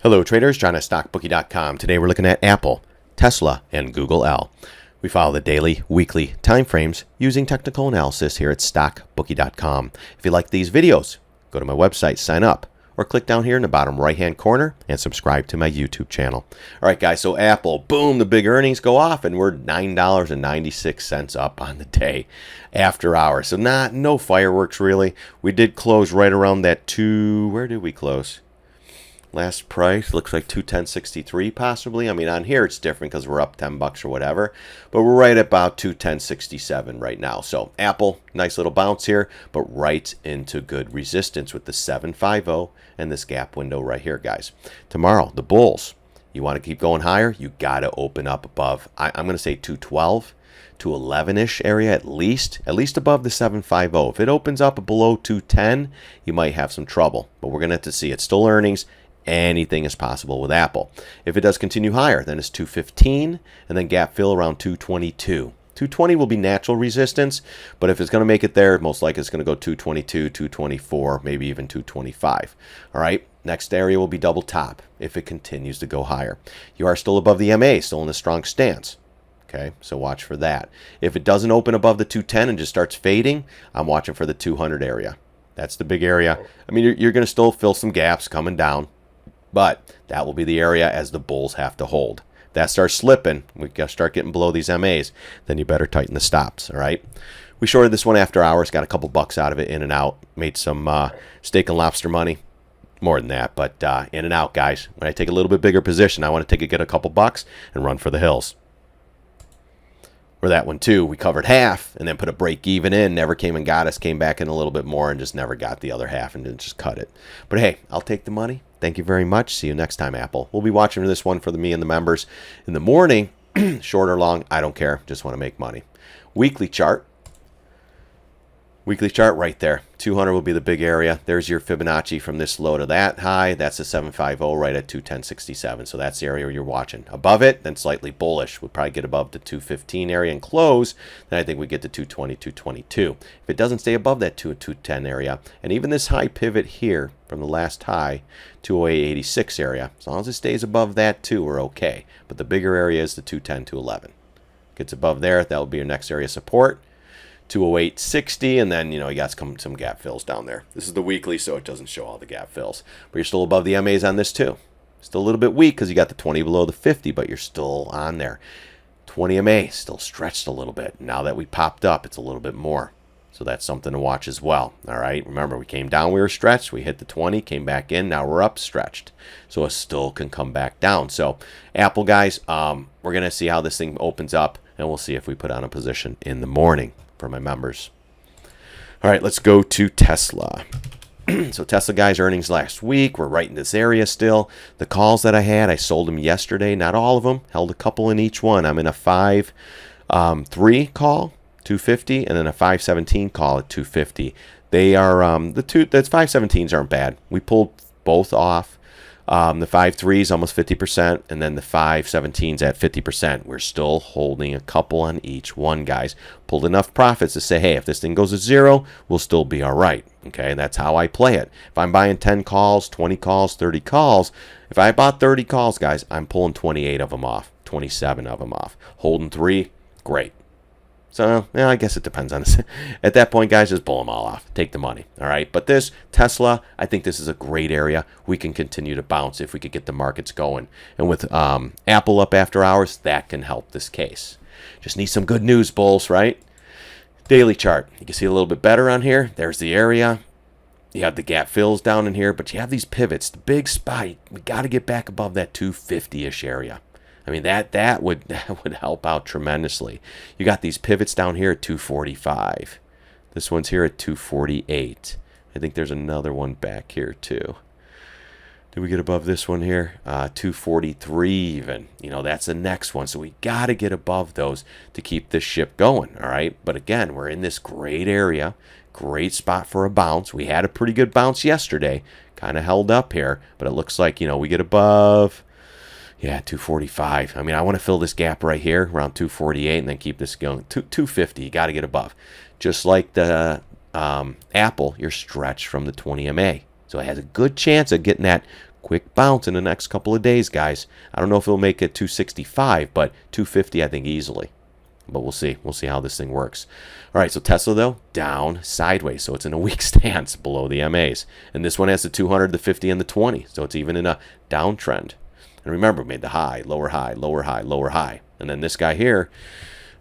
Hello traders, John at StockBookie.com. Today we're looking at Apple, Tesla, and Google L. We follow the daily, weekly time frames using technical analysis here at StockBookie.com. If you like these videos, go to my website, sign up, or click down here in the bottom right-hand corner and subscribe to my YouTube channel. All right, guys, so Apple, boom, the big earnings go off, and we're $9.96 up on the day after hours. So no fireworks, really. We did close right around that where did we close? Last price looks like 210.63 possibly. I mean, on here it's different because we're up 10 bucks or whatever, but we're right at about 210.67 right now. So Apple, nice little bounce here, but right into good resistance with the 750 and this gap window right here, guys. Tomorrow, the bulls, you want to keep going higher, you got to open up above, I'm going to say 212 to 11-ish area at least above the 750. If it opens up below 210, you might have some trouble, but we're going to have to see. It's still earnings. Anything is possible with Apple. If it does continue higher, then it's 215, and then gap fill around 222. 220 will be natural resistance, but if it's going to make it there, most likely it's going to go 222, 224, maybe even 225. All right, next area will be double top if it continues to go higher. You are still above the MA, still in a strong stance. Okay, so watch for that. If it doesn't open above the 210 and just starts fading, I'm watching for the 200 area. That's the big area. I mean, you're going to still fill some gaps coming down, but that will be the area as the bulls have to hold. If that starts slipping, we got to start getting below these MAs, then you better tighten the stops, all right? We shorted this one after hours, got a couple bucks out of it, in and out, made some steak and lobster money. More than that, but in and out, guys. When I take a little bit bigger position, I want to get a couple bucks and run for the hills. Or that one too, we covered half and then put a break even in, never came and got us, came back in a little bit more and just never got the other half and just cut it. But hey, I'll take the money. Thank you very much. See you next time, Apple. We'll be watching this one for me and the members in the morning. Short or long, I don't care. Just want to make money. Weekly chart. Weekly chart right there. 200 will be the big area. There's your Fibonacci from this low to that high. That's a 750 right at 210.67. So that's the area you're watching. Above it, then slightly bullish. We'll probably get above the 215 area and close. Then I think we get to 220, 222. If it doesn't stay above that 210 area, and even this high pivot here from the last high, 208.86 area, as long as it stays above that too, we're okay. But the bigger area is the 210 to 11. Gets above there, that will be your next area of support. 208.60, and then, you got some gap fills down there. This is the weekly, so it doesn't show all the gap fills. But you're still above the MAs on this too. Still a little bit weak because you got the 20 below the 50, but you're still on there. 20 MA still stretched a little bit. Now that we popped up, it's a little bit more. So that's something to watch as well. All right, remember, we came down, we were stretched, we hit the 20, came back in, now we're up stretched. So it still can come back down. So Apple, guys, we're going to see how this thing opens up, and we'll see if we put on a position in the morning for my members. All right, let's go to Tesla. So Tesla, guys, earnings last week. We're right in this area still. The calls that I had, I sold them yesterday. Not all of them. Held a couple in each one. I'm in a 5-3 call, 250, and then a 517 call at 250. They are the 517s aren't bad. We pulled both off. The 5.3s almost 50%, and then the 5.17s at 50%. We're still holding a couple on each one, guys. Pulled enough profits to say, hey, if this thing goes to zero, we'll still be all right. Okay, that's how I play it. If I'm buying 10 calls, 20 calls, 30 calls, if I bought 30 calls, guys, I'm pulling 28 of them off, 27 of them off. Holding 3, great. So, yeah, I guess it depends on this. At that point, guys, just pull them all off. Take the money, all right? But this, Tesla, I think this is a great area. We can continue to bounce if we could get the markets going. And with Apple up after hours, that can help this case. Just need some good news, bulls, right? Daily chart. You can see a little bit better on here. There's the area. You have the gap fills down in here, but you have these pivots. The big spot, we got to get back above that 250-ish area. I mean, that would help out tremendously. You got these pivots down here at 245. This one's here at 248. I think there's another one back here too. Did we get above this one here? 243 even. That's the next one. So we got to get above those to keep this ship going, all right? But again, we're in this great area. Great spot for a bounce. We had a pretty good bounce yesterday. Kind of held up here. But it looks like, we get above... Yeah, 245. I mean, I want to fill this gap right here around 248 and then keep this going. 250, you got to get above. Just like the Apple, you're stretched from the 20 MA. So it has a good chance of getting that quick bounce in the next couple of days, guys. I don't know if it'll make it 265, but 250 I think easily. But we'll see. We'll see how this thing works. All right, so Tesla, though, down sideways. So it's in a weak stance below the MAs. And this one has the 200, the 50, and the 20. So it's even in a downtrend. And remember, made the high, lower high, lower high, lower high. And then this guy here,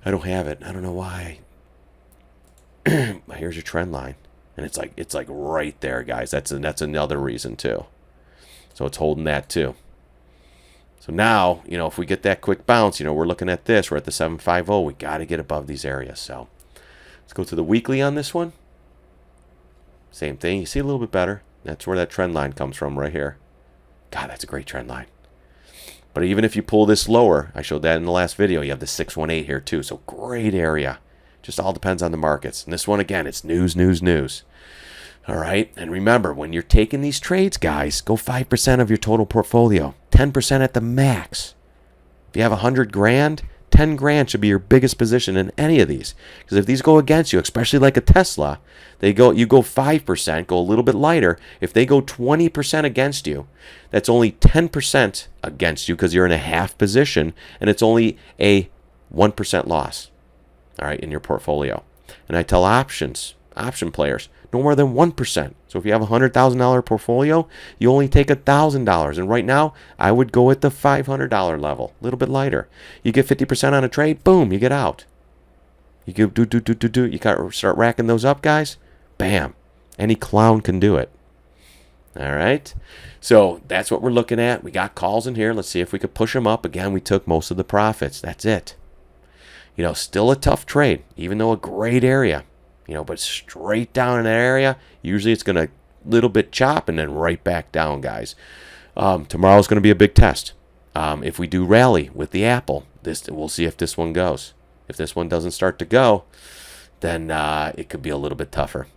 I don't have it. I don't know why. Here's your trend line. And it's like right there, guys. That's another reason, too. So it's holding that, too. So now, if we get that quick bounce, we're looking at this. We're at the 750. We got to get above these areas. So let's go to the weekly on this one. Same thing. You see a little bit better. That's where that trend line comes from right here. God, that's a great trend line. But even if you pull this lower, I showed that in the last video, you have the 618 here too. So great area. Just all depends on the markets. And this one, again, it's news, news, news. All right. And remember, when you're taking these trades, guys, go 5% of your total portfolio. 10% at the max. If you have 100 grand, 10 grand should be your biggest position in any of these. Because if these go against you, especially like a Tesla, you go 5%, go a little bit lighter. If they go 20% against you, that's only 10% against you because you're in a half position, and it's only a 1% loss, all right, in your portfolio. And I tell option players, no more than 1%. So if you have a $100,000 portfolio, you only take $1,000. And right now, I would go at the $500 level, a little bit lighter. You get 50% on a trade, boom, you get out. You go you gotta start racking those up, guys. Bam. Any clown can do it. All right. So that's what we're looking at. We got calls in here. Let's see if we could push them up. Again, we took most of the profits. That's it. Still a tough trade, even though a great area. But straight down in that area, usually it's going to little bit chop and then right back down, guys. Tomorrow's going to be a big test. If we do rally with the Apple, we'll see if this one goes. If this one doesn't start to go, then it could be a little bit tougher.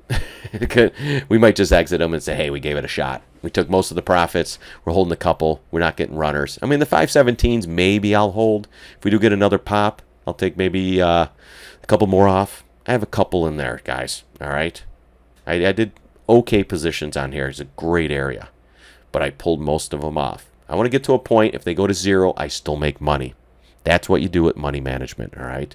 We might just exit them and say, hey, we gave it a shot. We took most of the profits. We're holding a couple. We're not getting runners. I mean, the 517s, maybe I'll hold. If we do get another pop, I'll take maybe a couple more off. I have a couple in there, guys. All right. I did okay positions on here. It's a great area, but I pulled most of them off. I want to get to a point, if they go to zero, I still make money. That's what you do with money management. All right.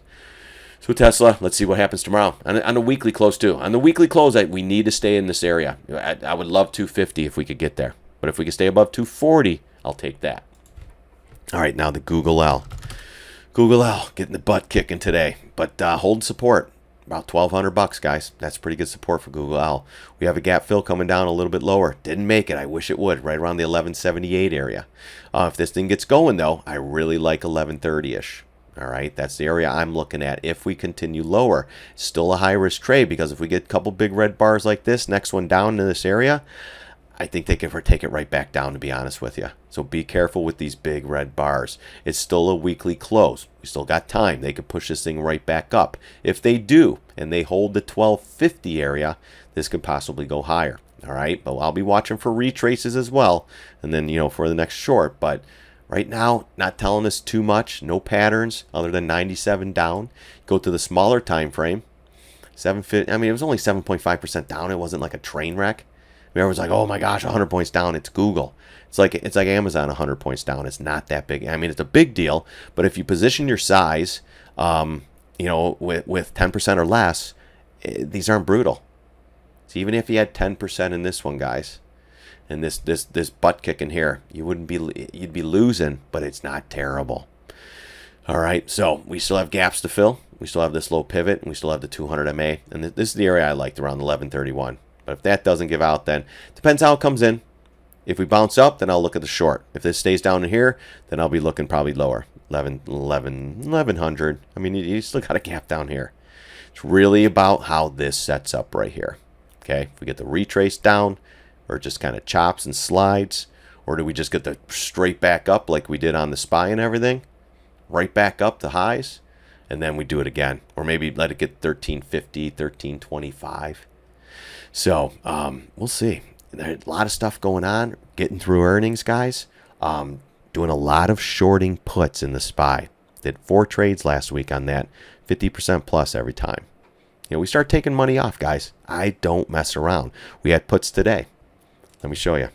So Tesla, let's see what happens tomorrow. On the weekly close too. On the weekly close, we need to stay in this area. I would love 250 if we could get there. But if we could stay above 240, I'll take that. All right, now the Google L. Google L, getting the butt kicking today. But hold support. About $1,200, guys. That's pretty good support for Google L. We have a gap fill coming down a little bit lower. Didn't make it. I wish it would. Right around the 1178 area. If this thing gets going, though, I really like 1130-ish. All right, that's the area I'm looking at. If we continue lower, still a high-risk trade, because if we get a couple big red bars like this, next one down in this area, I think they can take it right back down, to be honest with you. So be careful with these big red bars. It's still a weekly close. We still got time. They could push this thing right back up. If they do, and they hold the 1250 area, this could possibly go higher. All right, but I'll be watching for retraces as well, and then, for the next short. But right now, not telling us too much. No patterns other than 97 down. Go to the smaller time frame. 750. I mean, it was only 7.5% down. It wasn't like a train wreck. Everyone's like, oh my gosh, 100 points down. It's Google. It's like Amazon 100 points down. It's not that big. I mean, it's a big deal, but if you position your size, with 10% or less, these aren't brutal. So even if you had 10% in this one, guys, and this butt kicking here, you'd be losing, but it's not terrible. All right, so we still have gaps to fill. We still have this low pivot, and we still have the 200 MA, and this is the area I liked, around 1131. But if that doesn't give out, then depends how it comes in. If we bounce up, then I'll look at the short. If this stays down in here, then I'll be looking probably lower, 1100. I mean, you still got a gap down here. It's really about how this sets up right here. Okay, if we get the retrace down, or it just kind of chops and slides, or do we just get the straight back up like we did on the SPY and everything, right back up to highs, and then we do it again, or maybe let it get 1350, 1325. So we'll see. There's a lot of stuff going on. Getting through earnings, guys. Doing a lot of shorting puts in the SPY. Did 4 trades last week on that. 50% plus every time. We start taking money off, guys. I don't mess around. We had puts today. Let me show you.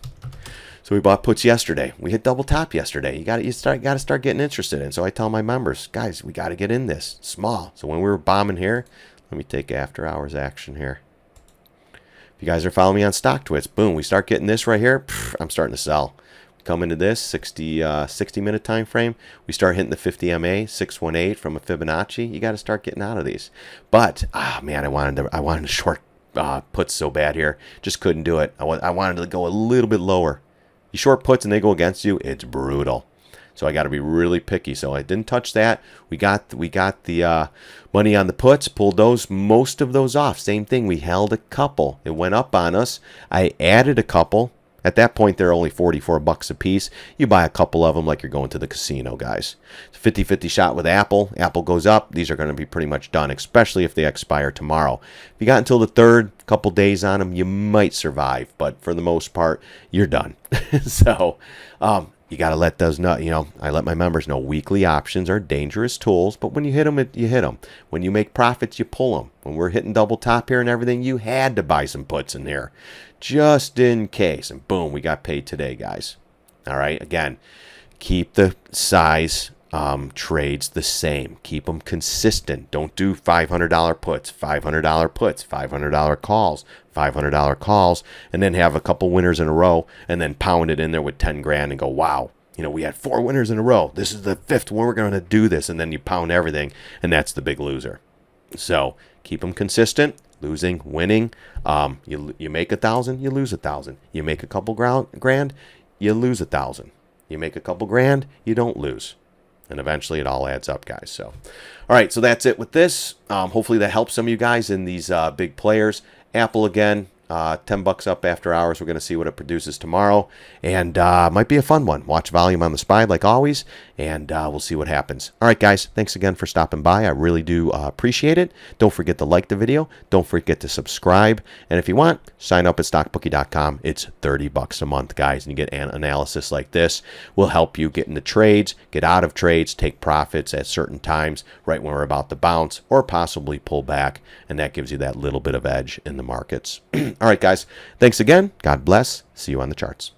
So we bought puts yesterday. We hit double top yesterday. You got to start getting interested in. So I tell my members, guys, we got to get in this small. So when we were bombing here, let me take after hours action here. If you guys are following me on StockTwits, boom, we start getting this right here. I'm starting to sell. Come into this 60-minute time frame. We start hitting the 50 MA 618 from a Fibonacci. You got to start getting out of these. But man, I wanted to short puts so bad here. Just couldn't do it. I wanted to go a little bit lower. You short puts and they go against you, it's brutal. So I got to be really picky. So I didn't touch that. We got the money on the puts, pulled most of those off. Same thing. We held a couple. It went up on us. I added a couple. At that point, they're only 44 bucks a piece. You buy a couple of them like you're going to the casino, guys. It's a 50-50 shot with Apple. Apple goes up. These are going to be pretty much done, especially if they expire tomorrow. If you got until the 3rd, couple days on them, you might survive. But for the most part, you're done. So you got to let those know. I let my members know weekly options are dangerous tools. But when you hit them, you hit them. When you make profits, you pull them. When we're hitting double top here and everything, you had to buy some puts in there, just in case. And boom, we got paid today, guys. All right. Again, keep the size trades the same. Keep them consistent. Don't do $500 puts, $500 puts, $500 calls, $500 calls, and then have a couple winners in a row and then pound it in there with 10 grand and go, wow. We had 4 winners in a row. This is the 5th one. We're going to do this. And then you pound everything, and that's the big loser. So keep them consistent, losing, winning. You make 1,000, you lose 1,000. You make a couple grand, you lose 1,000. You make a couple grand, you don't lose. And eventually it all adds up, guys. So, all right, so that's it with this. Hopefully that helps some of you guys in these big players. Apple again. 10 bucks up after hours. We're going to see what it produces tomorrow. And might be a fun one. Watch volume on the SPY like always. And we'll see what happens. All right, guys. Thanks again for stopping by. I really do appreciate it. Don't forget to like the video. Don't forget to subscribe. And if you want, sign up at StockBookie.com. It's 30 bucks a month, guys. And you get an analysis like this. We'll help you get into trades, get out of trades, take profits at certain times, right when we're about to bounce or possibly pull back. And that gives you that little bit of edge in the markets. All right, guys. Thanks again. God bless. See you on the charts.